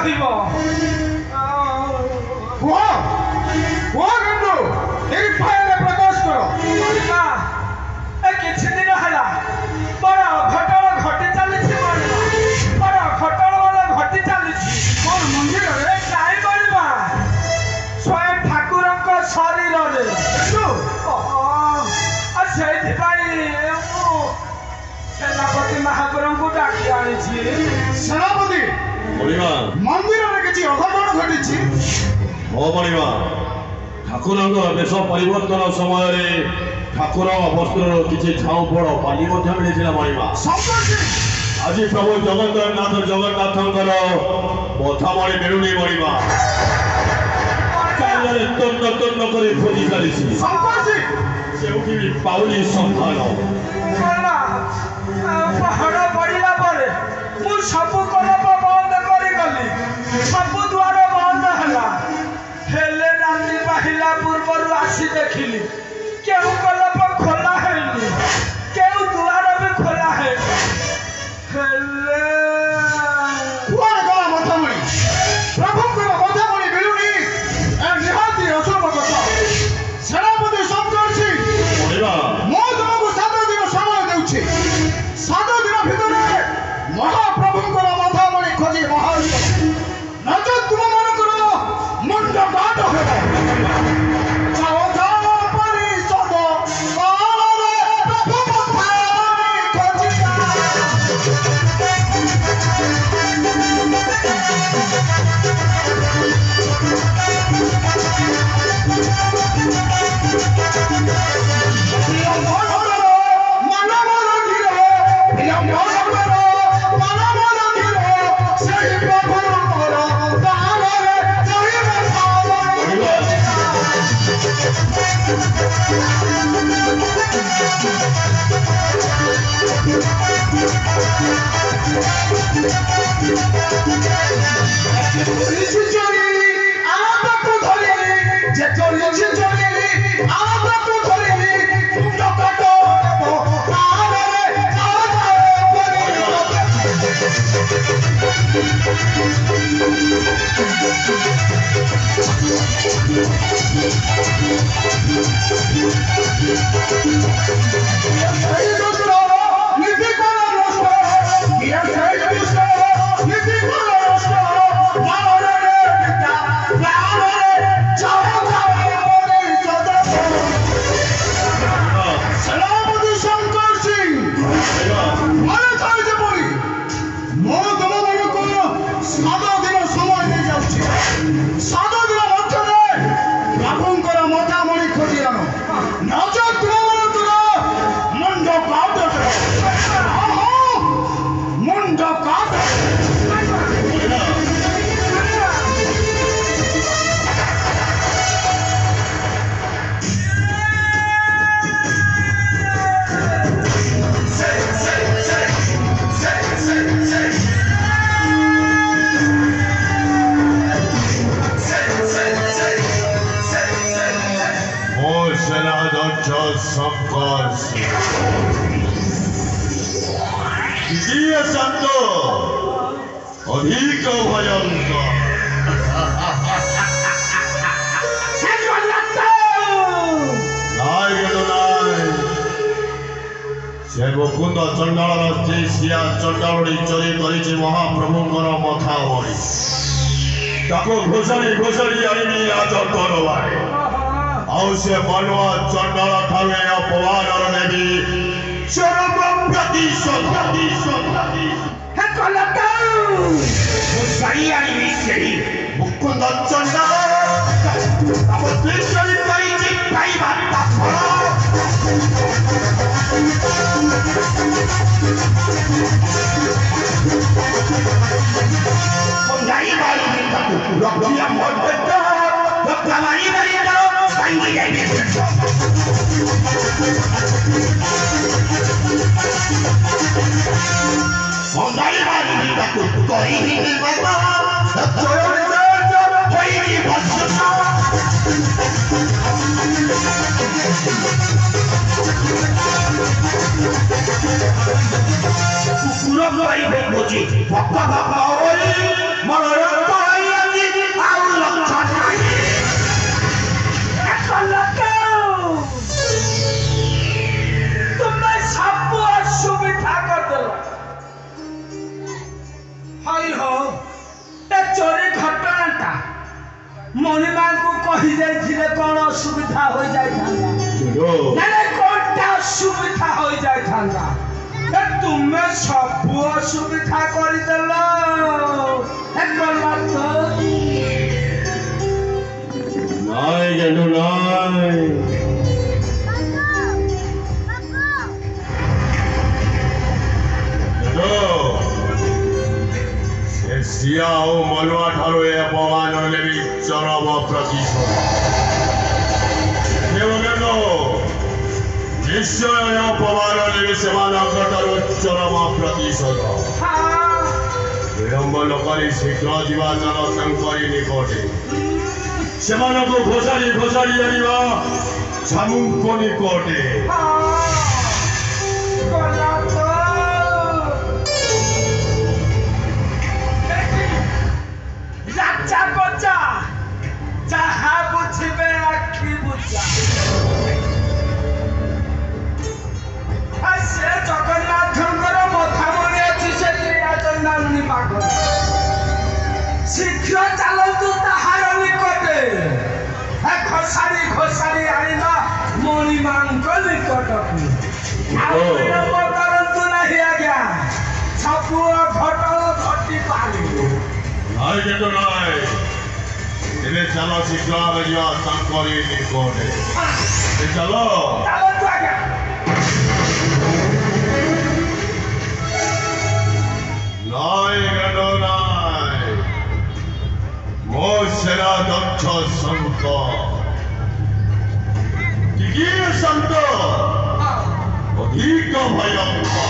କହିବ କୁହ କୁହ କିନ୍ତୁ ନିର୍ଭୟରେ ପ୍ରକାଶ କର। ମଣିମା ଏ କିଛି ଦିନ ହେଲା ବଡ଼ ଅଘଟଣ ଘଟି ଚାଲିଛି ମଣିମା ବଡ଼ ଅଘଟଣ ଘଟି ଚାଲିଛି କଣ ମନ୍ଦିରରେ? ନାଇଁ ମଣିମା ସ୍ୱୟଂ ଠାକୁରଙ୍କ ଶରୀରରେ ଆଉ ସେଇଥିପାଇଁ ମୁଁ ସେନାପତି ମହାପୁରଙ୍କୁ ଡାକି ଆଣିଛି। ସେନାପତି ମଣିମା ମନ୍ଦିରରେ କିଛି ଅଘଟଣ ଘଟିଛି। ହଁ ମଣିମା ଠାକୁରଙ୍କ ବେଶ ପରିବର୍ତ୍ତନ ସମୟରେ ଠାକୁର ବସ୍ତ୍ରର କିଛି ଝାଉଁ ଫଳ ପାଲି ମଧ୍ୟ ମିଳିଥିଲା ମଣିମା। ଆଜି ପ୍ରଭୁ ଜଗନ୍ନାଥ ଜଗନ୍ନାଥଙ୍କର ମଥାମଣି ମିଳୁନି ମଣିମା। ଚାରିଆଡ଼େ ତନ୍ନ ତନ୍ନ କରି ଖୋଜି ଚାଲିଛି ସେଉଠି ବି ପାଉନି ସନ୍ଧାନ। ପାହାଡ଼ ପଡ଼ିଲା ପରେ ମୁଁ ସବୁ କଳପ ବନ୍ଦ କରିଗଲି ସବୁ ଦ୍ୱାର ବନ୍ଦ ହେଲା ହେଲେ ରାତି ପାହିଲା ପୂର୍ବରୁ ଆସି ଦେଖିଲି କେଉଁ କଳପ ଖୋଲା ହେଇନି କେଉଁ ଦୁଆର ବି ଖୋଲା ହେଇନି ହେଲେ କୁଆଡ଼େ ଗଲା ମଥାମଣି? ପ୍ରଭୁଙ୍କର ମଥାମଣି ମିଳୁନି ଏ ନିହାତି ଅଶୁଭ କଥା। ସେନାପତି ଶଙ୍କର ସିଂ ମଣିମା ମୁଁ ତୁମକୁ 7 ଦିନ ସମୟ ଦେଉଛି। 7 ଦିନ ଭିତରେ ମହାପ୍ରଭୁଙ୍କର ମଥାମଣି ଖୋଜି ବାହାର ନଚେତ ତୁମମାନଙ୍କର ମୁଣ୍ଡ କାଟ ହେବ। ଯାଅ ଯାଅ ପରିଷଦ କାଳରେ ପ୍ରଭୁ ମଥାମଣି ଖୋଜିବା। Dia Santo, ଅଧିକ ଭୟଙ୍କର। ନାଇଁ କିନ୍ତୁ ନାଇଁ ସେ ମୁକୁନ୍ଦ ଚଣ୍ଡାଳର ସ୍ତ୍ରୀ ସିଆ ଚଣ୍ଡାଳୁଣୀ ଚୋରି କରିଛି ମହାପ୍ରଭୁଙ୍କର ମଥାମଣି। ତାକୁ ଘୋଷାଡ଼ି ଘୋଷାଡ଼ି ଆଣିବି ରାଜ ତରବାରେ। ଆଉ ସେ ବନୁଆ ଚଣ୍ଡାଳ ଠାରୁ ଏ ଅପମାନର ନେବି ଚରମ ପ୍ରତିଶୋଧ। ଘୋଷାଡ଼ି ଆଣିବି ସେହି ମୁକୁନ୍ଦ ଚଣ୍ଡାଳ ତାକୁ ଚୋରି କରିଛି ପାଇବା ତା ଫଳ। Pura-pura ibu puji, bapak-bapak oi, malah ଅସୁବିଧା ହୋଇଯାଇଥାନ୍ତା ନାଇଁ କୋଉଟା ଅସୁବିଧା ହୋଇଯାଇଥାନ୍ତା ତୁମେ ସବୁ ଅସୁବିଧା କରିଦେଲ ନାଇଁ ଗେଣ୍ଡୁ ନାଇଁ ସେ ସିଆ ଓ ମଲୁଆ ଠାରୁ ଏ ଅପମାନ ନେବି ଚରମ ପ୍ରତିଶୋଧ ନିଶ୍ଚୟ ଏ ଅପମାନ ନେବି ସେମାନଙ୍କ ଠାରୁ ଚରମ ପ୍ରତିଶୋଧ ବିଳମ୍ବ ନ କରି ଶୀଘ୍ର ଯିବା ଚାଲ ତାଙ୍କରି ନିକଟେ ସେମାନଙ୍କୁ ଘୋଷାଡ଼ି ଘୋଷାଡ଼ି ଆଣିବା ଛାମୁଙ୍କ ନିକଟେ ରାଜା ବଜା ଯାହା ବୁଝିବେ ଆଖି ବୁଝା ସେ ଜଗନ୍ନାଥଙ୍କର ମଥାମଣି ଅଛି ସେ ଚଣ୍ଡାମଣି ପାଖରେ ଶୀଘ୍ର ଚାଲନ୍ତୁ ତାହାର ନିକଟେ ଘୋଷାଡ଼ି ଘୋଷାଡ଼ି ଆଣିବା ମଣିମାଙ୍କ ନିକଟକୁ ଆଉ ବିଳମ୍ବ କରନ୍ତୁ ନାହିଁ ଆଜ୍ଞା ସବୁ ଅଘଟଣ ଘଟି ପାରିବେ ନାଇଁ ଗେଣ୍ଡୁ ନାଇଁ ଏବେ ଚାଲ ଶୀଘ୍ର ଆମେ ଯିବା ତାଙ୍କରି ନିକଟେ ଚାଲ ଚାଲନ୍ତୁ ଆଜ୍ଞା ନାଇଁ ଗେଣ୍ଡୁ ନାଇଁ ମୋ ସେନା ଦକ୍ଷ ସନ୍ତ ଟିକିଏ ସନ୍ତ ଅଧିକ ଭୟଙ୍କର